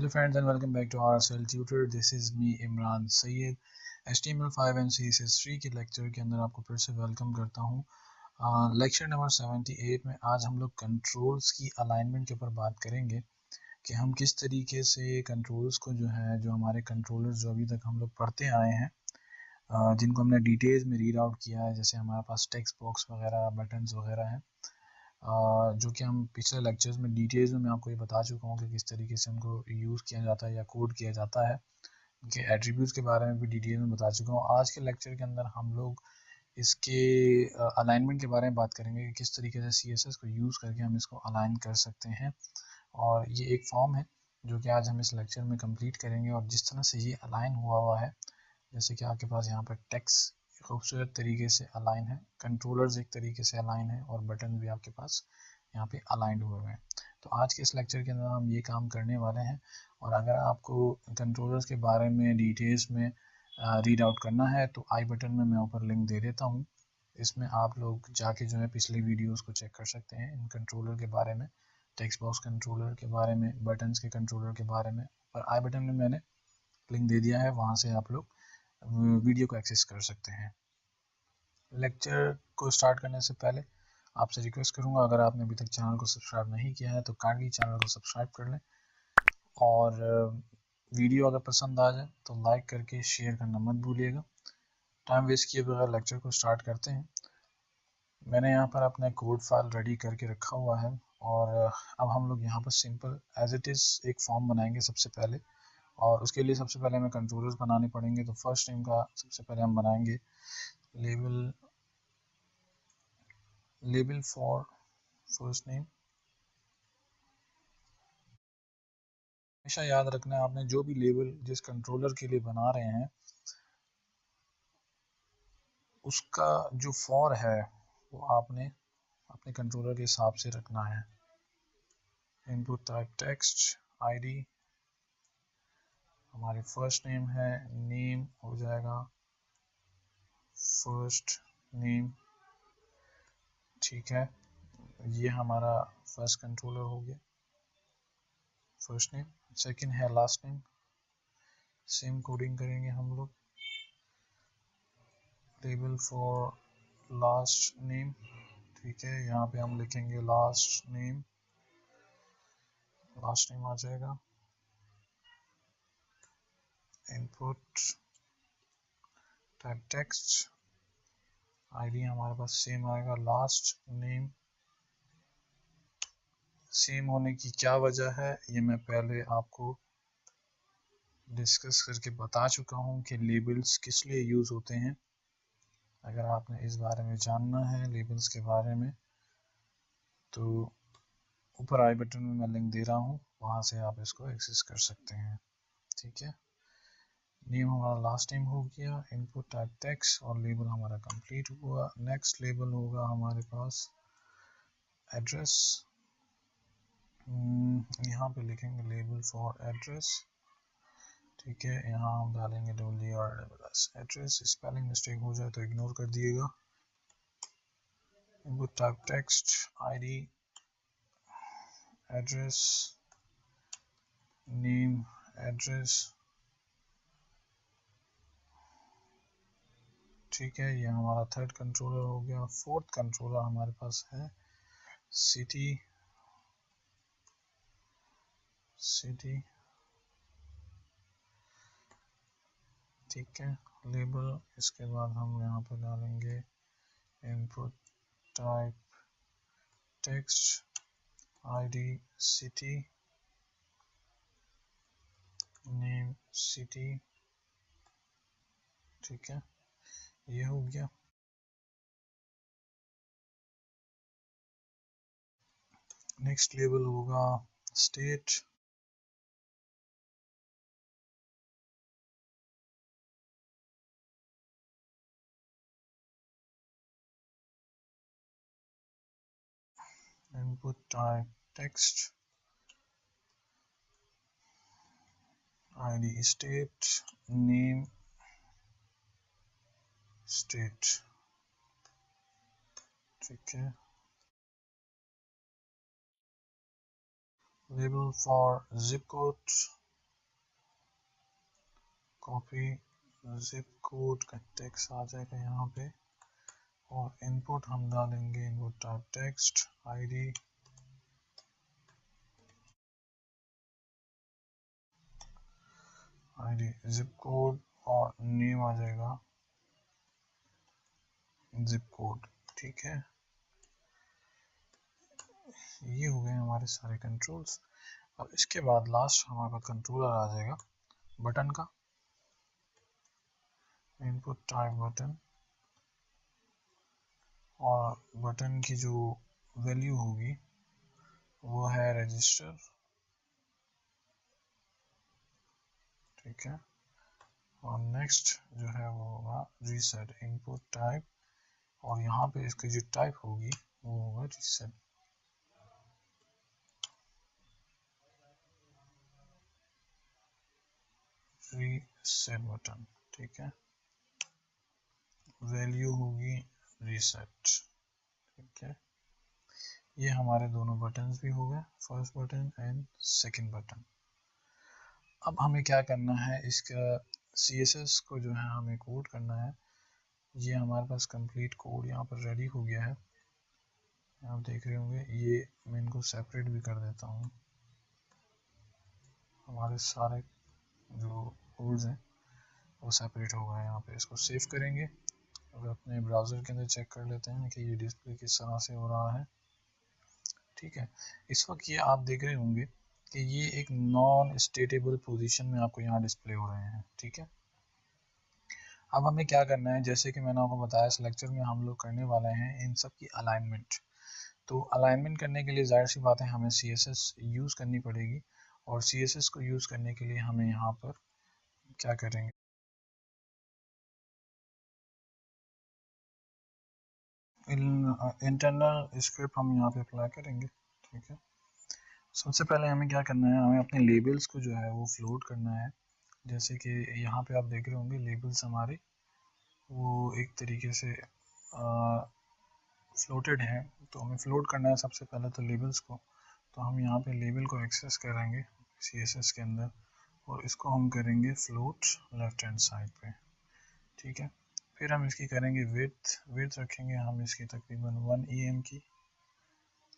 Hello friends and welcome back to RSL Tutor. This is me Imran Syed. HTML5 and CSS3 के lecture के अंदर आपको फिर से वेलकम करता हूँ. लेक्चर नंबर 78 में आज हम लोग कंट्रोल्स की अलाइनमेंट के ऊपर बात करेंगे कि हम किस तरीके से कंट्रोल्स को जो हमारे कंट्रोलर्स जो अभी तक हम लोग पढ़ते आए हैं, जिनको हमने डिटेल्स में रीड आउट किया है, जैसे हमारे पास टेक्स्ट बॉक्स वगैरह, बटन्स वगैरह हैं, जो कि हम पिछले लेक्चर्स में डिटेल्स में मैं आपको ये बता चुका हूँ कि किस तरीके से उनको यूज़ किया जाता है या कोड किया जाता है. उनके एट्रीब्यूट्स के बारे में भी डिटेल में बता चुका हूँ. आज के लेक्चर के अंदर हम लोग इसके अलाइनमेंट के बारे में बात करेंगे कि किस तरीके से CSS को यूज़ करके हम इसको अलाइन कर सकते हैं. और ये एक फॉर्म है जो कि आज हम इस लेक्चर में कंप्लीट करेंगे. और जिस तरह से ये अलाइन हुआ है, जैसे कि आपके पास यहाँ पर टेक्स्ट खूबसूरत तरीके से अलाइन है, कंट्रोलर्स एक तरीके से अलाइन है और बटन भी आपके पास यहाँ पे अलाइंड हुए हैं. तो आज के इस लेक्चर के अंदर हम ये काम करने वाले हैं. और अगर आपको कंट्रोलर्स के बारे में डिटेल्स में रीड आउट करना है तो आई बटन में मैं ऊपर लिंक दे देता हूँ. इसमें आप लोग जाके जो है पिछले वीडियोस को चेक कर सकते हैं इन कंट्रोलर के बारे में, टेक्स्ट बॉक्स कंट्रोलर के बारे में, बटन्स के कंट्रोलर के बारे में. और आई बटन में मैंने लिंक दे दिया है, वहाँ से आप लोग वीडियो को एक्सेस कर सकते हैं. लेक्चर को स्टार्ट करने से पहले आपसे रिक्वेस्ट करूंगा, अगर आपने अभी तक चैनल को सब्सक्राइब नहीं किया है तो काइंडली चैनल को सब्सक्राइब कर लें. और वीडियो अगर पसंद आ जाए तो लाइक करके शेयर करना मत भूलिएगा. टाइम वेस्ट किए बगैर लेक्चर को स्टार्ट करते हैं. मैंने यहाँ पर अपना कोड फाइल रेडी करके रखा हुआ है. और अब हम लोग यहाँ पर सिंपल एज इट इज़ एक फॉर्म बनाएंगे सबसे पहले. और उसके लिए सबसे पहले हमें कंट्रोलर्स बनाने पड़ेंगे. तो फर्स्ट नेम का सबसे पहले हम बनाएंगे लेबल फॉर फर्स्ट नेम. हमेशा याद रखना है, आपने जो भी लेबल जिस कंट्रोलर के लिए बना रहे हैं उसका जो फॉर है वो आपने अपने कंट्रोलर के हिसाब से रखना है. इनपुट टाइप टेक्स्ट, आईडी हमारे फर्स्ट नेम है, नेम हो जाएगा फर्स्ट नेम. ठीक है, ये हमारा फर्स्ट कंट्रोलर हो गया, फर्स्ट नेम. सेकंड है लास्ट नेम, सेम कोडिंग करेंगे हम लोग. लेबल फॉर लास्ट नेम, ठीक है, यहाँ पे हम लिखेंगे लास्ट नेम आ जाएगा. इनपुट टाइप टेक्स्ट, आईडी हमारे पास सेम आएगा, लास्ट नेम. सेम होने की क्या वजह है ये मैं पहले आपको डिस्कस करके बता चुका हूँ कि लेबल्स किस लिए यूज़ होते हैं. अगर आपने इस बारे में जानना है लेबल्स के बारे में तो ऊपर आई बटन में मैं लिंक दे रहा हूँ, वहाँ से आप इसको एक्सेस कर सकते हैं. ठीक है, नेम हमारा लास्ट नेम हो गया, इनपुट टाइप टेक्स्ट और लेबल हमारा कंप्लीट हुआ. नेक्स्ट लेबल होगा हमारे पास एड्रेस. यहाँ पे लिखेंगे लेबल फॉर एड्रेस. ठीक है, यहाँ हम डालेंगे WRSS एड्रेस. स्पेलिंग मिस्टेक हो जाए तो इग्नोर कर दिएगा. Input type text, ID, address, name, address. ठीक है, ये हमारा थर्ड कंट्रोलर हो गया. फोर्थ कंट्रोलर हमारे पास है सिटी. ठीक है, लेबल. इसके बाद हम यहाँ पर डालेंगे input type text, ID city, name city. ठीक है, ये हो गया. नेक्स्ट लेबल होगा state. Input type text, ID state, name state. ठीक है, label for zip code. Copy zip code का टेक्स्ट आ जाएगा यहाँ पे, और इनपुट हम डालेंगे input type text ID zip code, और नेम आ जाएगा जिप कोड। ठीक है, ये हो गए हमारे सारे कंट्रोल्स। अब इसके बाद लास्ट हमारे पास कंट्रोलर आ जाएगा बटन का, इनपुट टाइप बटन, और बटन की जो वैल्यू होगी वो है रजिस्टर। ठीक है, और नेक्स्ट जो है वो होगा रीसेट इनपुट टाइप, और यहाँ पे इसकी जो टाइप होगी वो होगा रीसेट। रीसेट बटन, ठीक है, वैल्यू होगी रीसेट। ठीक है, ये हमारे दोनों बटन्स भी हो गए, first button and second button. अब हमें क्या करना है, इसका CSS को जो है हमें कोड करना है। ये हमारे पास कंप्लीट कोड यहाँ पर रेडी हो गया है, आप देख रहे होंगे। ये मैं इनको सेपरेट भी कर देता हूँ, हमारे सारे जो कोड्स हैं वो सेपरेट हो गए। यहाँ पे इसको सेव करेंगे और अपने ब्राउज़र के अंदर चेक कर लेते हैं कि ये डिस्प्ले किस तरह से हो रहा है। ठीक है, इस वक्त ये आप देख रहे होंगे कि ये एक नॉन स्टेटेबल पोजीशन में आपको यहाँ डिस्प्ले हो रहे हैं। ठीक है, अब हमें क्या करना है, जैसे कि मैंने आपको बताया इस लेक्चर में हम लोग करने वाले हैं इन सब की अलाइनमेंट। तो अलाइनमेंट करने के लिए जाहिर सी बात है हमें CSS यूज़ करनी पड़ेगी, और CSS को यूज़ करने के लिए हमें यहाँ पर क्या करेंगे, इंटरनल स्क्रिप्ट हम यहाँ पे अप्लाई करेंगे। ठीक है, सबसे पहले हमें क्या करना है, हमें अपने लेबल्स को जो है वो फ्लोट करना है। जैसे कि यहाँ पे आप देख रहे होंगे लेबल्स हमारे वो एक तरीके से फ्लोटेड हैं, तो हमें फ्लोट करना है सबसे पहले तो लेबल्स को। तो हम यहाँ पे लेबल को एक्सेस करेंगे CSS के अंदर, और इसको हम करेंगे फ्लोट लेफ्ट हैंड साइड पे। ठीक है, फिर हम इसकी करेंगे विड्थ रखेंगे हम इसकी तकरीबन 1 EM की।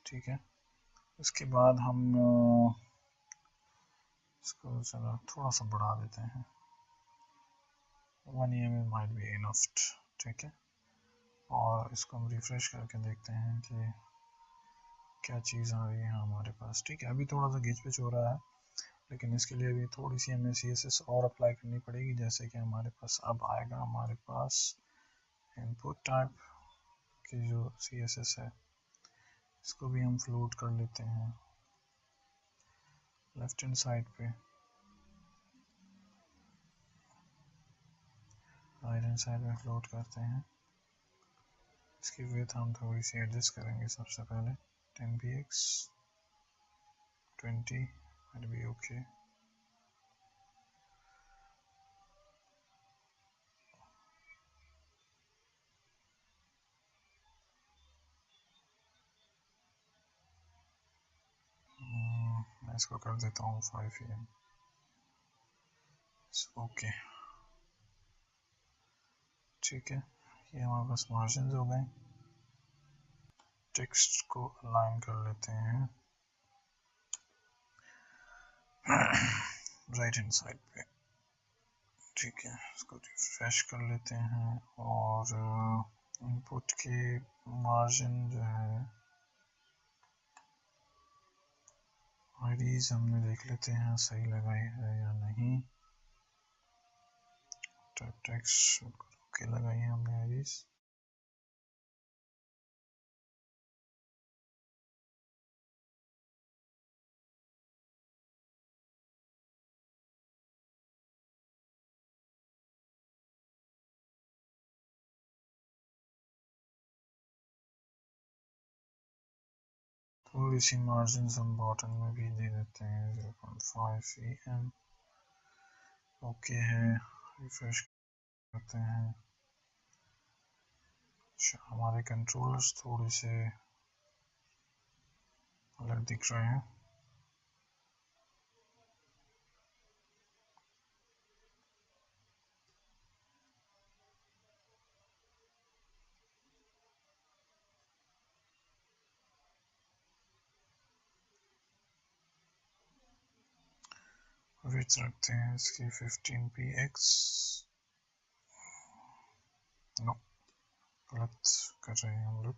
ठीक है, उसके बाद हम इसको चलो थोड़ा सा बढ़ा देते हैं, 1 EM माइट बी इनफ। ठीक है, और इसको हम रिफ्रेश करके देखते हैं कि क्या चीज़ आ रही है हमारे पास। ठीक है, अभी थोड़ा सा घिच पिच हो रहा है, लेकिन इसके लिए अभी थोड़ी सी हमें CSS और अप्लाई करनी पड़ेगी। जैसे कि हमारे पास अब आएगा हमारे पास इनपुट टाइप की जो CSS है, इसको भी हम फ्लोट कर लेते हैं लेफ्ट हैंड साइड पे, राइट हैंड साइड में फ्लोट करते हैं। इसकी विड्थ हम थोड़ी सी एडजस्ट करेंगे सबसे पहले, 10px 20 might be okay। मैं इसको कर देता हूँ 5 EM। ओके, ठीक है, ये हमारे पास मार्जिन हो गए। टेक्स्ट को अलाइन कर लेते हैं राइट हैंड साइड पे। ठीक है, इसको रिफ्रेश कर लेते हैं, और इनपुट के मार्जिन जो है आईडीज हमने देख लेते हैं सही लगाई है या नहीं। टेक्स्ट ओके लगाई है हमने आईडीज। थोड़ी सी मार्जिन हम बॉटम में भी दे देते हैं 0.5 EM। ओके है, रिफ्रेश करते हैं। अच्छा, हमारे कंट्रोलर्स थोड़े से अलग दिख रहे हैं। विड्थ रखते हैं इसकी 15px। नो, गलत कर रहे हैं हम लोग।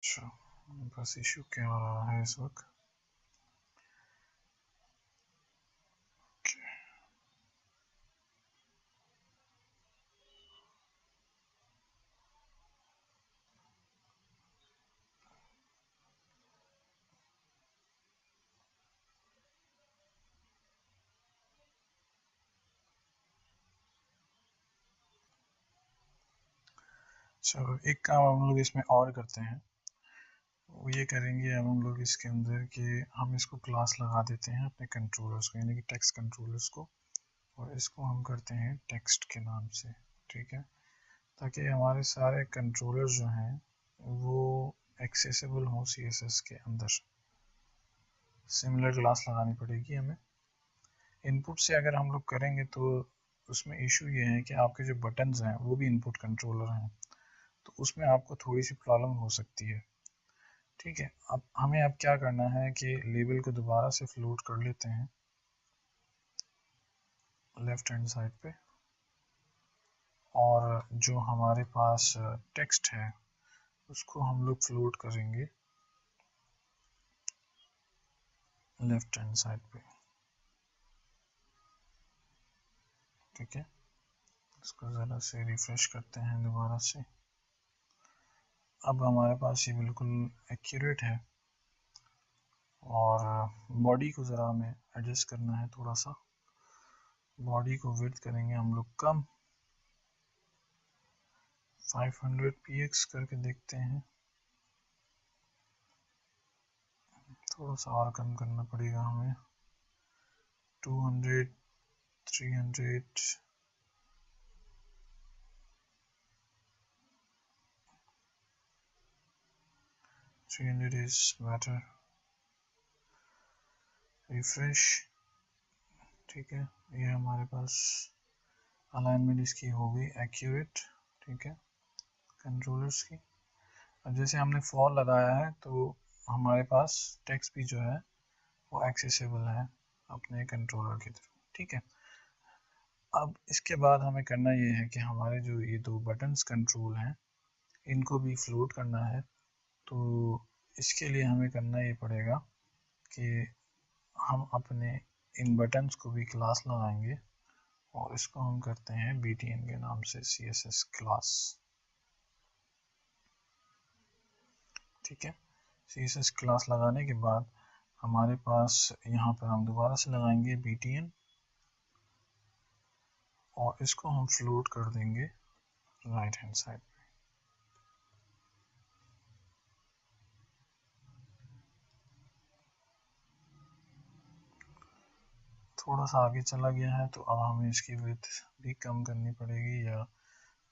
अच्छा, बस इशू क्या हो रहा है इस वक्त। चलो एक काम हम लोग इसमें और करते हैं, वो ये करेंगे अब हम लोग इसके अंदर कि हम इसको क्लास लगा देते हैं अपने कंट्रोलर्स को, यानी कि टेक्स्ट कंट्रोलर्स को, और इसको हम करते हैं टेक्स्ट के नाम से, ठीक है, ताकि हमारे सारे कंट्रोलर जो हैं वो एक्सेसिबल हो CSS के अंदर। सिमिलर क्लास लगानी पड़ेगी हमें। इनपुट से अगर हम लोग करेंगे तो उसमें इशू ये है कि आपके जो बटन्स हैं वो भी इनपुट कंट्रोलर हैं, तो उसमें आपको थोड़ी सी प्रॉब्लम हो सकती है, ठीक है। अब हमें अब क्या करना है कि लेबल को दोबारा से फ्लोट कर लेते हैं लेफ्ट हैंड साइड पे, और जो हमारे पास टेक्स्ट है उसको हम लोग फ्लोट करेंगे लेफ्ट हैंड साइड पे, ठीक है। इसको ज़रा से रिफ्रेश करते हैं दोबारा से। अब हमारे पास ये बिल्कुल एक्यूरेट है, और बॉडी को ज़रा हमें एडजस्ट करना है थोड़ा सा। बॉडी को विड्थ करेंगे हम लोग कम, 500px करके देखते हैं। थोड़ा सा और कम करना पड़ेगा हमें, 200, 300, 300 is better। रिफ्रेश, ठीक है, ये हमारे पास अलाइनमेंट इसकी हो गई एक्यूरेट, ठीक है, कंट्रोलर्स की। अब जैसे हमने फॉर लगाया है तो हमारे पास टेक्स्ट भी जो है वो एक्सेसिबल है अपने कंट्रोलर की तरफ, ठीक है। अब इसके बाद हमें करना ये है कि हमारे जो ये दो बटन्स कंट्रोल हैं इनको भी फ्लोट करना है, तो इसके लिए हमें करना ये पड़ेगा कि हम अपने इन बटन्स को भी क्लास लगाएंगे, और इसको हम करते हैं btn के नाम से CSS क्लास, ठीक है। CSS क्लास लगाने के बाद हमारे पास यहाँ पर हम दोबारा से लगाएंगे btn, और इसको हम फ्लोट कर देंगे राइट हैंड साइड पे। थोड़ा सा आगे चला गया है तो अब हमें इसकी विड्थ भी कम करनी पड़ेगी, या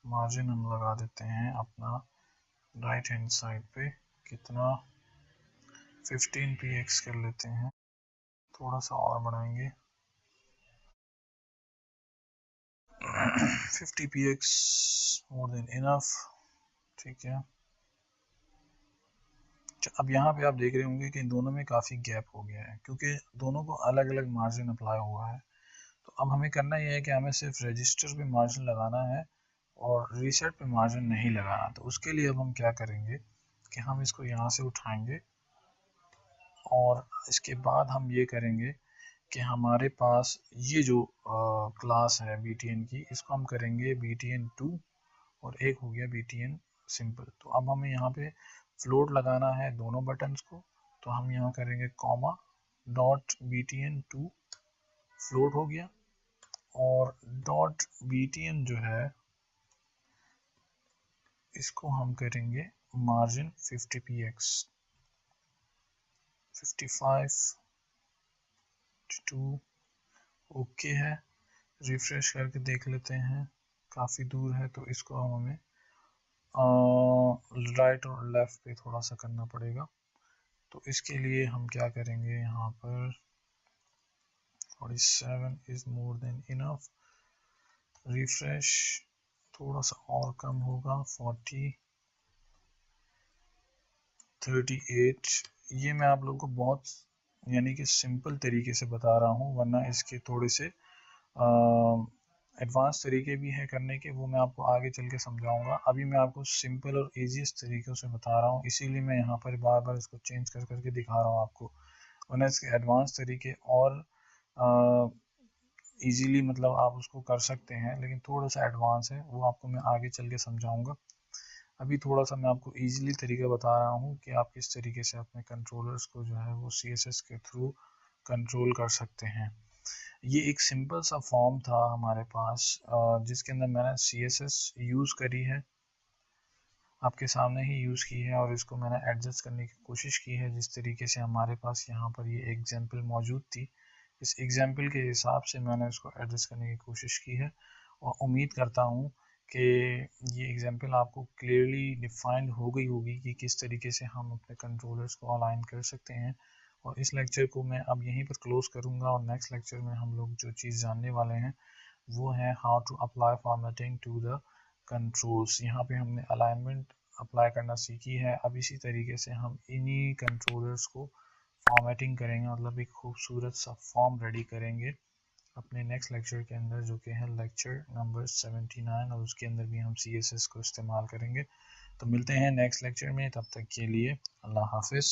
मार्जिन हम लगा देते हैं अपना राइट हैंड साइड पे, कितना 15px कर लेते हैं, थोड़ा सा और बढ़ाएंगे 50px, मोर देन इनफ, ठीक है। अब यहाँ पे आप देख रहे होंगे कि इन दोनों में काफ़ी गैप हो गया है, क्योंकि दोनों को अलग अलग मार्जिन अप्लाई हुआ है। तो अब हमें करना यह है कि हमें सिर्फ रजिस्टर पे मार्जिन लगाना है और रीसेट पे मार्जिन नहीं लगाना। तो उसके लिए अब हम क्या करेंगे कि हम इसको यहाँ से उठाएंगे, और इसके बाद हम ये करेंगे कि हमारे पास ये जो क्लास है btn की, इसको हम करेंगे btn2, और एक हो गया btn सिंपल। तो अब हमें यहाँ पे फ्लोट लगाना है दोनों बटन्स को, तो हम यहाँ करेंगे कॉमा डॉट btn2, फ्लोट हो गया, और डॉट btn जो है इसको हम करेंगे मार्जिन 50px, 55, 2, ओके है। रिफ्रेश करके देख लेते हैं, काफ़ी दूर है तो इसको हम हमें राइट और लेफ्ट पे थोड़ा सा करना पड़ेगा। तो इसके लिए हम क्या करेंगे, यहाँ पर 47 is more than enough, refresh, थोड़ा सा और कम होगा 40, 38। ये मैं आप लोगों को बहुत यानी कि सिंपल तरीके से बता रहा हूँ, वरना इसके थोड़े से एडवांस तरीके भी हैं करने के, वो मैं आपको आगे चल के समझाऊंगा। अभी मैं आपको सिंपल और ईजीएस्ट तरीक़ों से बता रहा हूँ, इसीलिए मैं यहाँ पर बार बार इसको चेंज कर करके दिखा रहा हूँ आपको, वरना इसके एडवांस तरीके और इजीली मतलब आप उसको कर सकते हैं, लेकिन थोड़ा सा एडवांस है, वो आपको मैं आगे चल के समझाऊंगा। अभी थोड़ा सा मैं आपको इजीली तरीका बता रहा हूँ कि आप किस तरीके से अपने कंट्रोलर्स को जो है वो CSS के थ्रू कंट्रोल कर सकते हैं। ये एक सिंपल सा फॉर्म था हमारे पास जिसके अंदर मैंने CSS यूज़ करी है, आपके सामने ही यूज़ की है, और इसको मैंने एडजस्ट करने की कोशिश की है जिस तरीके से हमारे पास यहाँ पर ये एग्जाम्पल मौजूद थी। इस एग्जाम्पल के हिसाब से मैंने इसको एडजस्ट करने की कोशिश की है, और उम्मीद करता हूँ कि ये एग्जाम्पल आपको क्लियरली डिफाइंड हो गई होगी कि किस तरीके से हम अपने कंट्रोलर्स को अलाइन कर सकते हैं। और इस लेक्चर को मैं अब यहीं पर क्लोज करूँगा, और नेक्स्ट लेक्चर में हम लोग जो चीज़ जानने वाले हैं वो है how to apply formatting to the controls. यहाँ पे हमने अलाइनमेंट अप्लाई करना सीखी है, अब इसी तरीके से हम इन्हीं कंट्रोलर्स को फॉर्मेटिंग करेंगे, मतलब एक खूबसूरत सा फॉर्म रेडी करेंगे अपने नेक्स्ट लेक्चर के अंदर, जो कि है लेक्चर नंबर 79, और उसके अंदर भी हम CSS को इस्तेमाल करेंगे। तो मिलते हैं नेक्स्ट लेक्चर में, तब तक के लिए अल्लाह हाफिज़।